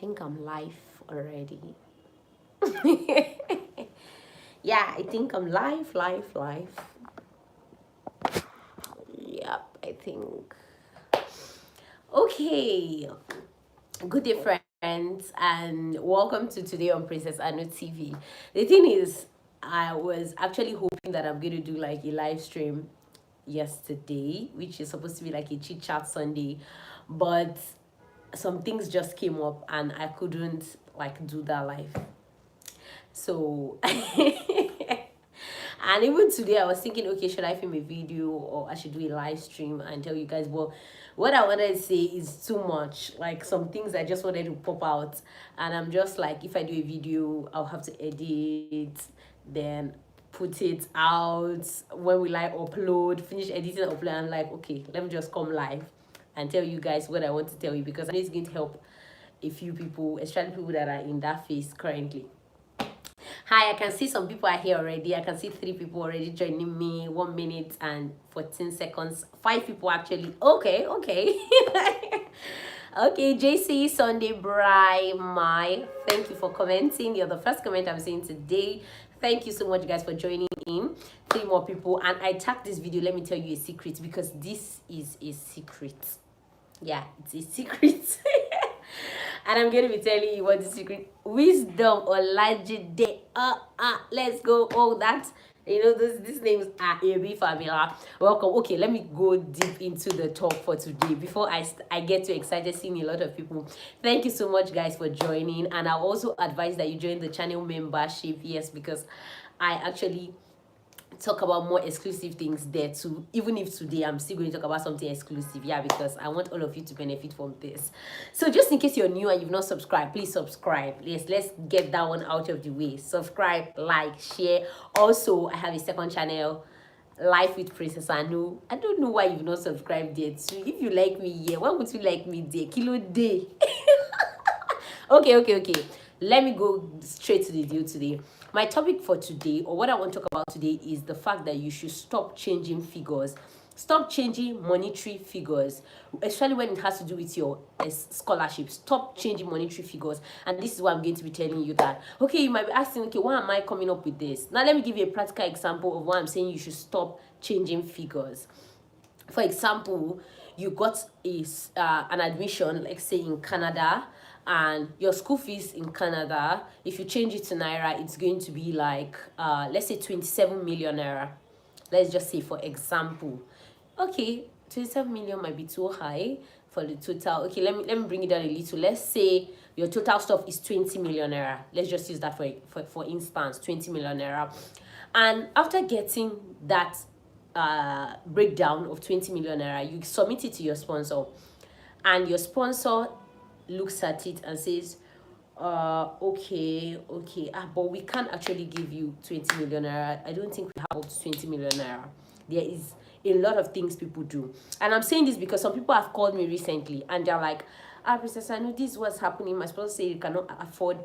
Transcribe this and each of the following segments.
think I'm live already. Yeah, I think I'm live. Yep, I think. Okay, good day, friends, and welcome to today on Princess Anu TV. The thing is, I was actually hoping that I'm going to do like a live stream yesterday, which is supposed to be like a chit chat Sunday, but some things just came up and I couldn't like do that live. So, and even today, I was thinking, okay, should I film a video or I should do a live stream and tell you guys? Well, what I wanted to say is too much. Like some things I just wanted to pop out, and I'm just like, if I do a video, I'll have to edit, then put it out. When will I upload? Finish editing, upload. I'm like, okay, let me just come live and tell you guys what I want to tell you because I know it's going to help a few people, especially people that are in that phase currently. Hi, I can see some people are here already. I can see 3 people already joining me. 1 minute and 14 seconds. 5 people actually. Okay. Okay, JC, Sunday, Bri, My. Thank you for commenting. You're the first comment I'm seeing today. Thank you so much, guys, for joining in. 3 more people. And I tagged this video. Let me tell you a secret because this is a secret. Yeah, it's a secret. And I'm going to be telling you what the secret wisdom or Olajide. Let's go. All that. You know, these names are a bit familiar. Welcome. Okay, let me go deep into the talk for today before I get too excited seeing a lot of people. Thank you so much, guys, for joining. And I'll also advise that you join the channel membership. Yes, because I actually talk about more exclusive things there too, even if today I'm still going to talk about something exclusive. Yeah, because I want all of you to benefit from this. So just in case you're new and you've not subscribed, please subscribe. Let's get that one out of the way. Subscribe, like, share. Also, I have a second channel, Life with Princess Anu. I don't know why you've not subscribed there too. If you like me here, why would you like me there? Kilo day. Okay. Let me go straight to the deal today. My topic for today, or what I want to talk about today, is the fact that you should stop changing figures. Stop changing monetary figures, especially when it has to do with your scholarship. Stop changing monetary figures. And this is what I'm going to be telling you that. Okay, you might be asking, okay, why am I coming up with this? Now, let me give you a practical example of why I'm saying you should stop changing figures. For example, you got an admission, like say in Canada, and your school fees in Canada, if you change it to Naira, it's going to be like, let's say 27 million Naira. Let's just say, for example. Okay, 27 million might be too high for the total. Okay, let me bring it down a little. Let's say your total stuff is 20 million Naira. Let's just use that for instance, 20 million Naira. And after getting that breakdown of 20 million Naira, you submit it to your sponsor. And your sponsor looks at it and says, okay, but we can't actually give you 20 million Naira. I don't think we have 20 million Naira. There is a lot of things people do. And I'm saying this because some people have called me recently and they're like, Princess, I know this is what's happening. My sponsor said you cannot afford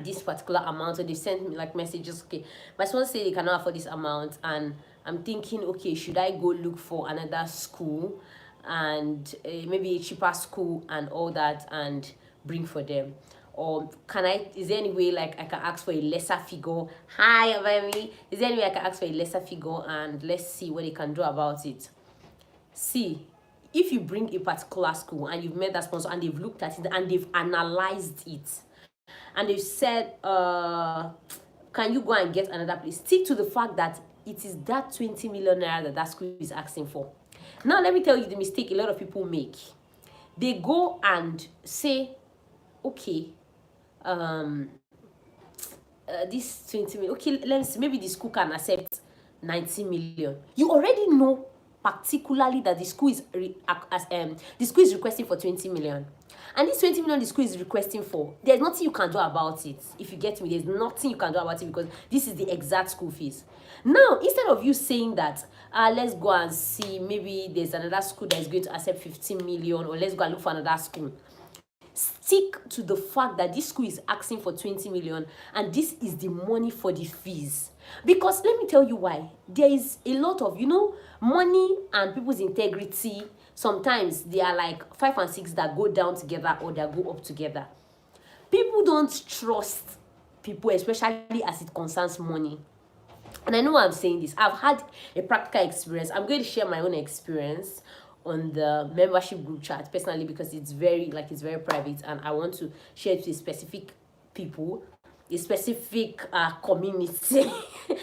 this particular amount. So they sent me like messages, okay, my sponsor said you cannot afford this amount. And I'm thinking, okay, should I go look for another school and maybe a cheaper school and all that and bring for them? Or is there any way like I can ask for a lesser figure? Hi, Abami. Is there any way I can ask for a lesser figure and let's see what they can do about it? See, if you bring a particular school and you've met that sponsor and they've looked at it and they've analyzed it and they've said, can you go and get another place? Stick to the fact that it is that 20 million Naira that school is asking for. Now, let me tell you the mistake a lot of people make. They go and say, okay, this 20 million, okay, let's see, maybe the school can accept 90 million. You already know particularly that the school is requesting for 20 million. And this 20 million the school is requesting for, there's nothing you can do about it. If you get me, there's nothing you can do about it because this is the exact school fees. Now, instead of you saying that, let's go and see, maybe there's another school that is going to accept 15 million, or let's go and look for another school. Stick to the fact that this school is asking for 20 million and this is the money for the fees. Because let me tell you why. There is a lot of, money and people's integrity. Sometimes they are like 5 and 6 that go down together or that go up together. People don't trust people, especially as it concerns money. And I know why I'm saying this. I've had a practical experience. I'm going to share my own experience on the membership group chat personally, because it's very private, and I want to share it to specific people, a specific community,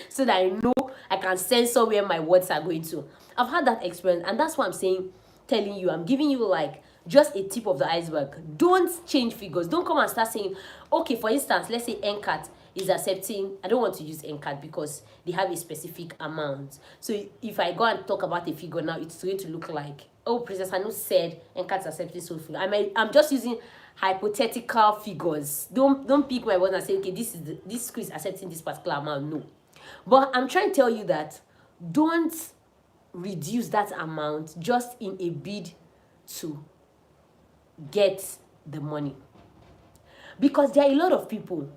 so that I know I can censor where my words are going to. I've had that experience, and that's why I'm saying, telling you, I'm giving you like just a tip of the iceberg. Don't change figures. Don't come and start saying, okay, for instance, let's say NCAT is accepting, I don't want to use NCAT because they have a specific amount. So if I go and talk about a figure now, it's going to look like, oh, Princess Anu said NCAT is accepting so figure. I'm just using hypothetical figures. Don't pick my words and say, okay, this school is accepting this particular amount. No. But I'm trying to tell you that don't reduce that amount just in a bid to get the money. Because there are a lot of people.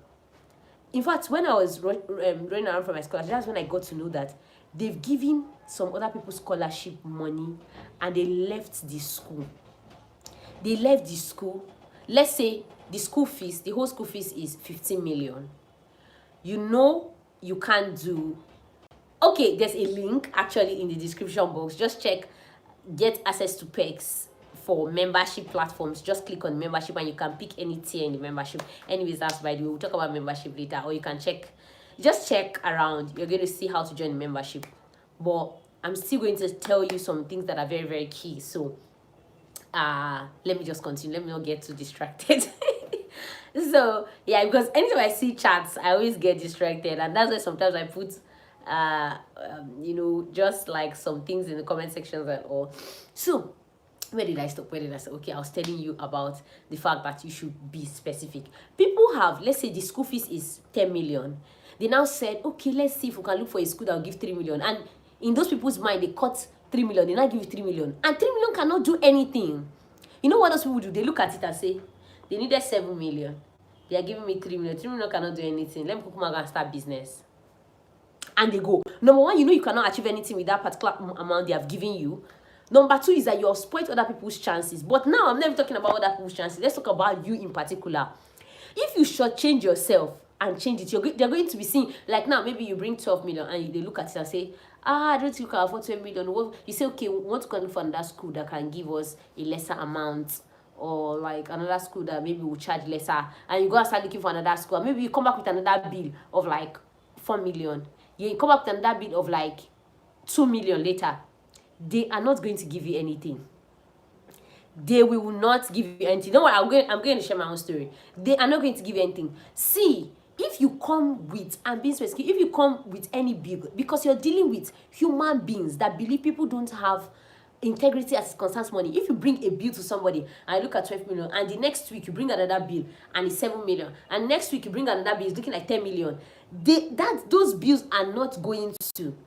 In fact, when I was running around for my scholarship, that's when I got to know that they've given some other people scholarship money and they left the school. They left the school. Let's say the school fees, the whole school fees is 15 million. You know you can't do... Okay, there's a link actually in the description box. Just check, get access to perks for membership platforms. Just click on membership and you can pick any tier in the membership. Anyways, that's by the way, we'll talk about membership later, or you can just check around. You're going to see how to join the membership, but I'm still going to tell you some things that are very, very key. So let me just continue. Let me not get too distracted. So yeah, because anytime I see chats, I always get distracted, and that's why sometimes I put just like some things in the comment sections and all. So where did I stop? Okay, I was telling you about the fact that you should be specific. People have, let's say the school fees is 10 million. They now said, okay, let's see if we can look for a school that will give 3 million. And in those people's mind, they cut 3 million. They now give you 3 million. And 3 million cannot do anything. You know what those people do? They look at it and say, they needed 7 million. They are giving me 3 million. 3 million cannot do anything. Let me go and start business. And they go. Number one, you know you cannot achieve anything with that particular amount they have given you. Number two is that you have spoiled other people's chances. But now I'm never talking about other people's chances. Let's talk about you in particular. If you shortchange yourself and change it, they're going to be seeing, like now, maybe you bring 12 million and they look at it and say, I don't think you can afford 12 million. You say, okay, we want to go for another school that can give us a lesser amount, or like another school that maybe will charge lesser. And you go and start looking for another school. And maybe you come back with another bill of like 4 million. You come back with another bill of like 2 million later. They are not going to give you anything. They will not give you anything. Don't worry, I'm going to share my own story. They are not going to give you anything. See, if you come with, and being specific, if you come with any bill, because you're dealing with human beings that believe people don't have integrity as it concerns money. If you bring a bill to somebody and look at 12 million, and the next week you bring another bill and it's 7 million, and next week you bring another bill, it's looking like 10 million, those bills are not going to...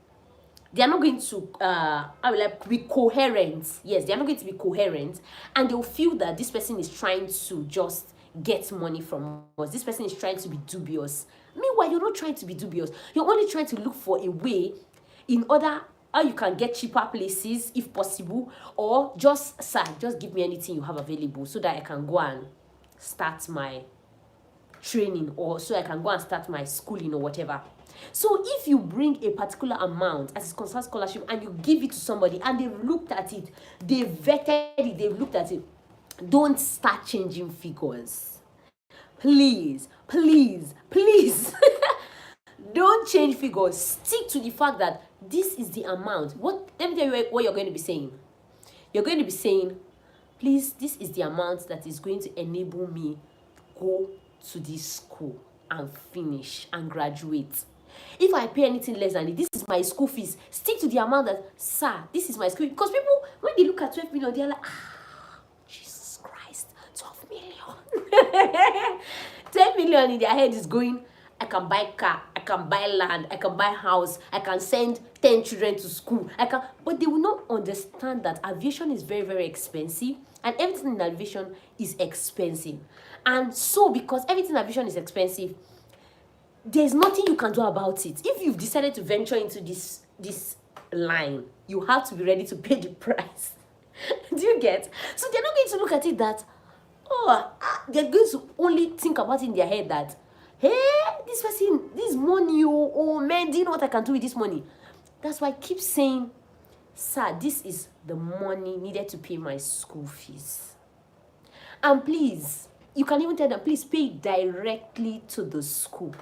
They are not going to be coherent. Yes, they are not going to be coherent. And they'll feel that this person is trying to just get money from us. This person is trying to be dubious. Meanwhile, you're not trying to be dubious. You're only trying to look for a way in order how you can get cheaper places if possible. Or just give me anything you have available so that I can go and start my training, or so I can go and start my schooling or whatever. So if you bring a particular amount as it concerns scholarship and you give it to somebody and they've looked at it, they've vetted it, they've looked at it, don't start changing figures. Please, please, please. Don't change figures. Stick to the fact that this is the amount. Let me tell you what you're going to be saying. You're going to be saying, please, this is the amount that is going to enable me go to this school and finish and graduate. If I pay anything less than it, this is my school fees. Stick to the amount that, sir, this is my school. Because people, when they look at 12 million, they're like, Jesus Christ, 12 million. 10 million in their head is going, I can buy car, I can buy land, I can buy house, I can send 10 children to school. But they will not understand that aviation is very, very expensive, and everything in aviation is expensive. And so, because everything in aviation is expensive, there's nothing you can do about it. If you've decided to venture into this line, you have to be ready to pay the price. Do you get? So they're not going to look at it that they're going to only think about it in their head that, hey, this person, this money, oh man, do you know what I can do with this money? That's why I keep saying, sir, this is the money needed to pay my school fees. And please, you can even tell them, please pay directly to the school.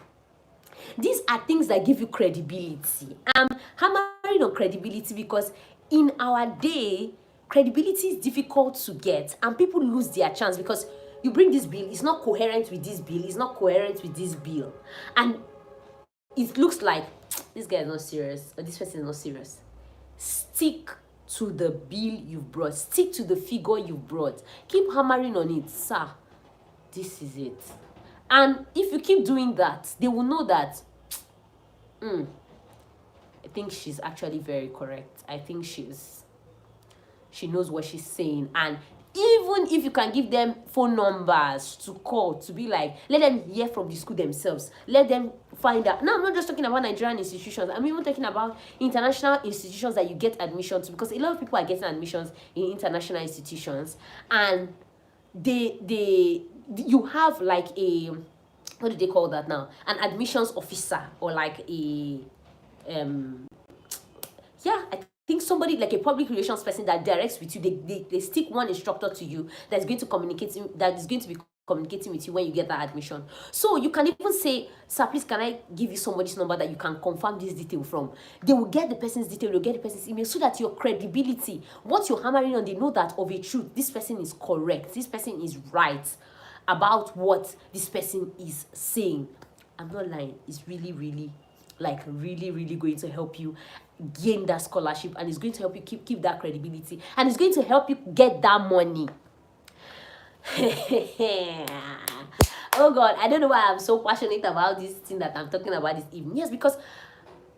These are things that give you credibility. I'm hammering on credibility because in our day, credibility is difficult to get and people lose their chance because you bring this bill, it's not coherent with this bill, it's not coherent with this bill. And it looks like this guy is not serious or this person is not serious. Stick to the bill you've brought. Stick to the figure you've brought. Keep hammering on it, sir. This is it. And if you keep doing that, they will know that I think she's actually very correct. I think she knows what she's saying. And even if you can give them phone numbers to call, to be like, let them hear from the school themselves, let them find out. Now, I'm not just talking about Nigerian institutions, I'm even talking about international institutions that you get admissions to, because a lot of people are getting admissions in international institutions, and you have like a, what do they call that now, an admissions officer, or like a I think somebody like a public relations person that directs with you. They stick one instructor to you that's going to be communicating with you when you get that admission. So you can even say, sir, please, can I give you somebody's number that you can confirm this detail from? They will get the person's detail, they'll get the person's email, so that your credibility, what you're hammering on, they know that of a truth, this person is correct, this person is right about what this person is saying. I'm not lying. It's really, really, like really, really going to help you gain that scholarship, and it's going to help you keep that credibility, and it's going to help you get that money. Oh God, I don't know why I'm so passionate about this thing that I'm talking about this evening. Yes, because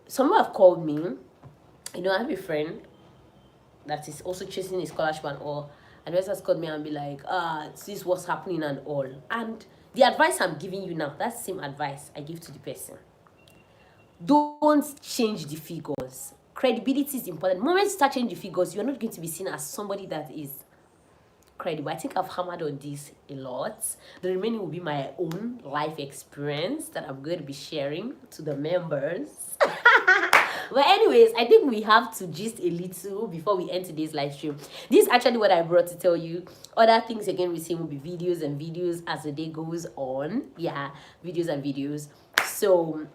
someone have called me. You know, I have a friend that is also chasing a scholarship and all, and the person has called me and be like, this is what's happening and all. And the advice I'm giving you now, that's the same advice I give to the person. Don't change the figures. Credibility is important. The moment you start changing the figures, you're not going to be seen as somebody that is credible. I think I've hammered on this a lot. The remaining will be my own life experience that I'm going to be sharing to the members. But anyways, I think we have to gist a little before we end today's live stream. This is actually what I brought to tell you. Other things again we see will be videos and videos as the day goes on. Yeah, videos and videos. So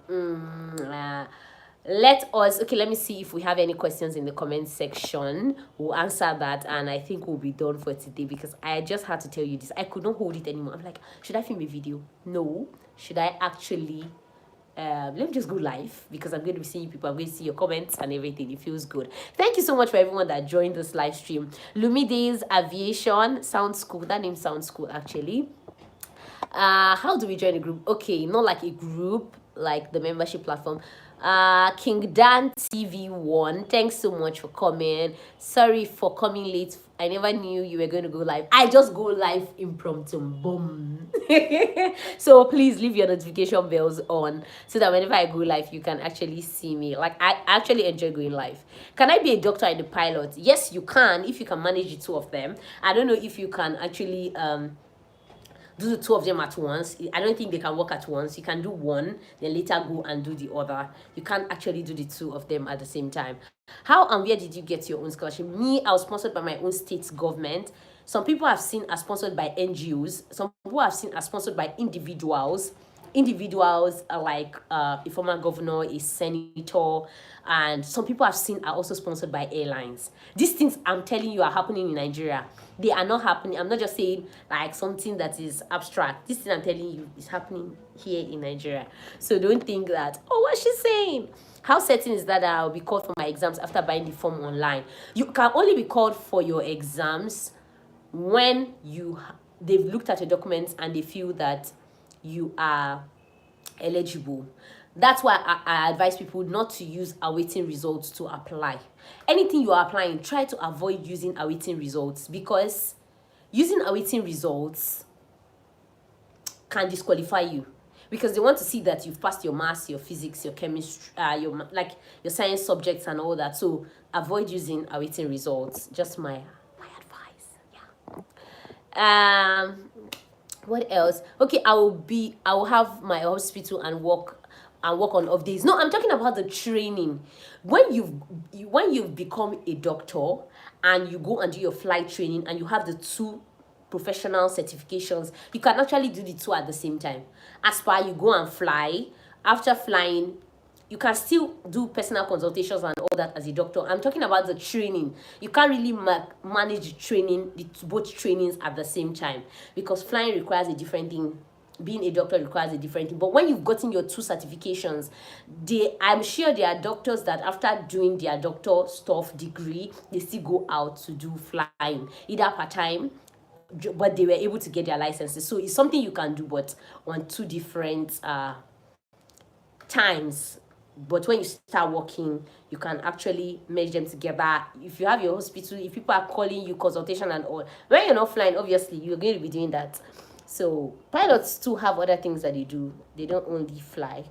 let me see if we have any questions in the comment section. We'll answer that, and I think we'll be done for today, because I just had to tell you this. I could not hold it anymore. I'm like, should I film a video? No. Should I actually let me just go live, because I'm going to be seeing people, I'm going to see your comments and everything. It feels good. Thank you so much for everyone that joined this live stream. Lumide's Aviation sounds cool. That name sounds cool, actually. How do we join a group? Okay, not like a group, like the membership platform. King Dan TV1, thanks so much for coming. Sorry for coming late. I never knew you were going to go live. I just go live impromptu. Boom. So please leave your notification bells on, so that whenever I go live, you can actually see me. Like, I actually enjoy going live. Can I be a doctor and a pilot? Yes, you can, if you can manage the two of them. I don't know if you can actually do the two of them at once. I don't think they can work at once. You can do one, then later go and do the other. You can't actually do the two of them at the same time. How and where did you get your own scholarship? Me, I was sponsored by my own state's government. Some people have seen as sponsored by NGOs. Some people have seen as sponsored by individuals. Individuals are like a former governor, a senator, and some people I've seen are also sponsored by airlines. These things I'm telling you are happening in Nigeria. They are not happening. I'm not just saying like something that is abstract. This thing I'm telling you is happening here in Nigeria. So don't think that, oh, what's she saying? How certain is that I'll be called for my exams after buying the form online? You can only be called for your exams when they've looked at your documents and they feel that you are eligible. That's why I advise people not to use awaiting results to apply. Anything you are applying, try to avoid using awaiting results, because using awaiting results can disqualify you, because they want to see that you've passed your maths, your physics, your chemistry, your science subjects and all that. So avoid using awaiting results. Just my advice. Yeah. Um, what else? Okay, I will have my hospital and work on off days. No, I'm talking about the training. When you've become a doctor and you go and do your flight training and you have the two professional certifications, you can actually do the two at the same time. As per you go and fly, after flying, you can still do personal consultations and all that as a doctor. I'm talking about the training. You can't really manage training, both trainings at the same time, because flying requires a different thing. Being a doctor requires a different thing. But when you've gotten your two certifications, I'm sure there are doctors that after doing their doctor stuff degree, they still go out to do flying, either part-time, but they were able to get their licenses. So it's something you can do, but on two different times. But when you start working, you can actually merge them together. If you have your hospital, if people are calling you consultation and all, when you're not flying, obviously you're going to be doing that. So pilots too have other things that they do. They don't only fly.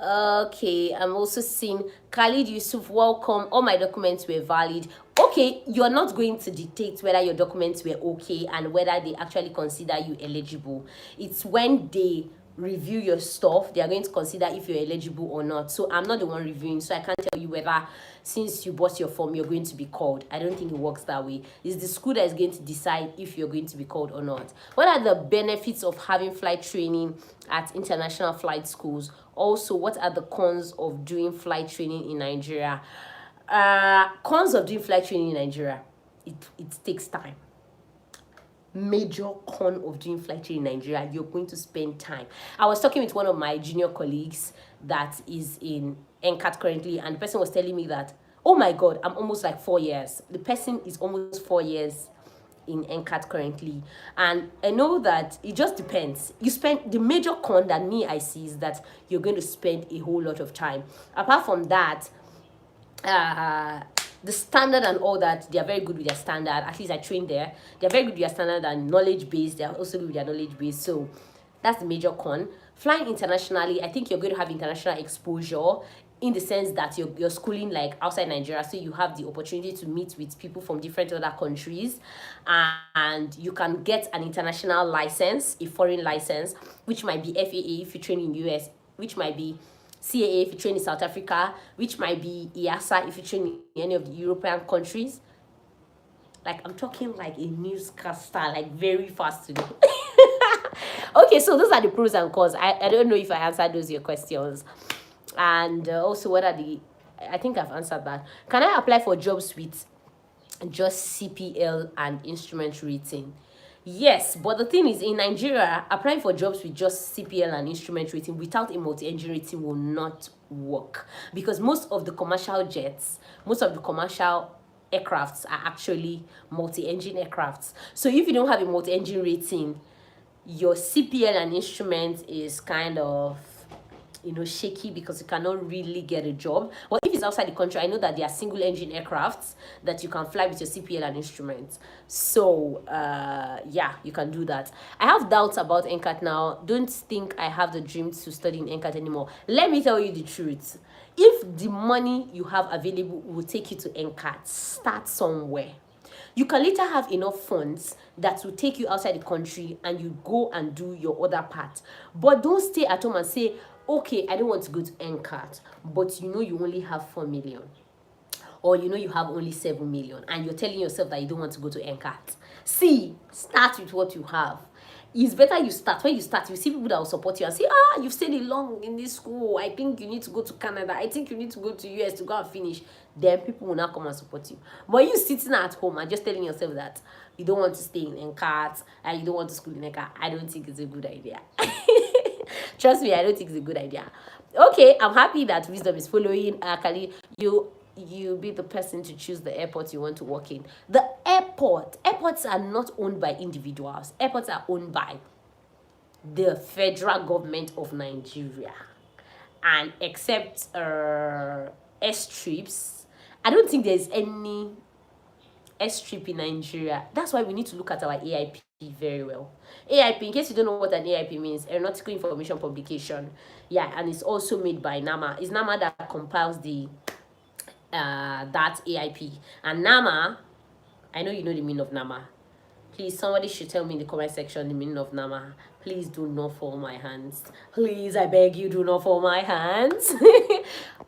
Okay, I'm also seeing Khalid Yusuf, welcome. All my documents were valid. Okay, you're not going to dictate whether your documents were okay and whether they actually consider you eligible. It's when they review your stuff, they are going to consider if you're eligible or not. So I'm not the one reviewing, so I can't tell you whether since you bought your form you're going to be called. I don't think it works that way. It's the school that is going to decide if you're going to be called or not. What are the benefits of having flight training at international flight schools? Also, what are the cons of doing flight training in Nigeria? Cons of doing flight training in Nigeria: it takes time. Major con of doing flight training in Nigeria: you're going to spend time. I was talking with one of my junior colleagues that is in NCAT currently, and the person was telling me that, oh my god, I'm almost like 4 years. The person is almost 4 years in NCAT currently, and I know that it just depends. You spend, the major con that me I see is that you're going to spend a whole lot of time. Apart from that, the standard and all that, they are very good with their standard. At least I trained there. They're very good with their standard and knowledge base. They're also good with their knowledge base. So that's the major con. Flying internationally, I think you're going to have international exposure in the sense that you're schooling like outside Nigeria, so you have the opportunity to meet with people from different other countries, and you can get an international license, a foreign license, which might be FAA if you train in US, which might be CAA if you train in South Africa, which might be EASA if you train in any of the European countries. Like, I'm talking like a newscaster, like very fast today. Okay, so those are the pros and cons. I don't know if I answered those your questions. And also, what are the, I think I've answered that. Can I apply for jobs with just CPL and instrument rating? Yes, but the thing is, in Nigeria, applying for jobs with just CPL and instrument rating without a multi-engine rating will not work, because most of the commercial jets, most of the commercial aircrafts are actually multi-engine aircrafts. So if you don't have a multi-engine rating, your CPL and instrument is kind of, you know, shaky, because you cannot really get a job. But if it's outside the country, I know that there are single engine aircrafts that you can fly with your CPL and instruments. So yeah, you can do that. I have doubts about NCAT now. Don't think I have the dream to study in NCAT anymore. Let me tell you the truth. If the money you have available will take you to NCAT, start somewhere. You can later have enough funds that will take you outside the country and you go and do your other part. But don't stay at home and say, okay, I don't want to go to NCAT, but you know you only have 4 million. Or you know you have only 7 million and you're telling yourself that you don't want to go to NCAT. See, start with what you have. It's better you start. When you start, you see people that will support you and say, you've stayed long in this school. I think you need to go to Canada. I think you need to go to US to go and finish. Then people will not come and support you. But you sitting at home and just telling yourself that you don't want to stay in NCAT and you don't want to school in NCAT, I don't think it's a good idea. Trust me, I don't think it's a good idea. Okay, I'm happy that Wisdom is following. Kali, you be the person to choose the airport you want to work in. The airports are not owned by individuals. Airports are owned by the federal government of Nigeria. And except airstrips, I don't think there's any airstrip in Nigeria. That's why we need to look at our AIP very well. AIP, in case you don't know what an AIP means, Aeronautical Information Publication. Yeah, and it's also made by NAMA. It's NAMA that compiles the that AIP. And NAMA, I know you know the meaning of NAMA. Please, somebody should tell me in the comment section the meaning of Nama. Please do not fall my hands. Please, I beg you, do not fall my hands.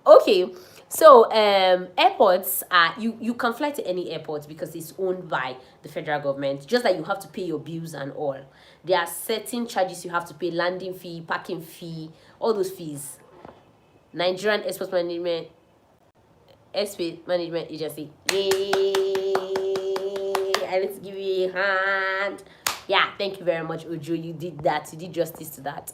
Okay, so airports are, you can fly to any airport because it's owned by the federal government. Just like you have to pay your bills and all. There are certain charges you have to pay: landing fee, parking fee, all those fees. Nigerian Airport Management Agency. Yay! I need to give you a hand. Yeah, thank you very much, Ojo. You did that. You did justice to that.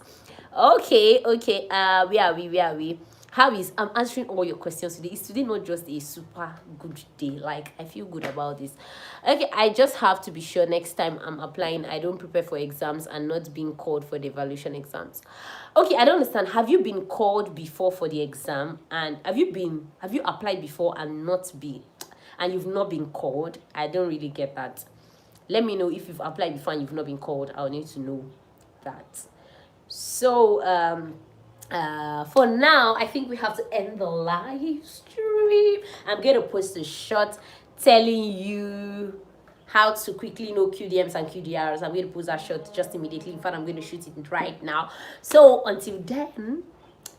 Okay. Where are we? How is I'm answering all your questions today? Is today not just a super good day? Like, I feel good about this. Okay, I just have to be sure next time I'm applying, I don't prepare for exams and not being called for the evaluation exams. Okay, I don't understand. Have you been called before for the exam? And have you applied before and you've not been called? I don't really get that. Let me know if you've applied before and you've not been called. I'll need to know that. So for now, I think we have to end the live stream. I'm going to post a shot telling you how to quickly know QDMs and QDRs. I'm going to post that shot just immediately. In fact, I'm going to shoot it right now. So until then,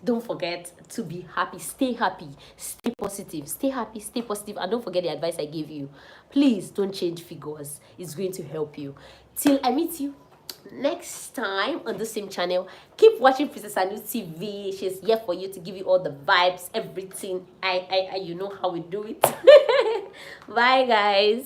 don't forget to be happy, stay positive, stay happy, stay positive, and don't forget the advice I gave you. Please don't change figures. It's going to help you. Till I meet you next time on the same channel, keep watching PrincessAnuTv. She's here for you to give you all the vibes, everything. I you know how we do it. Bye guys.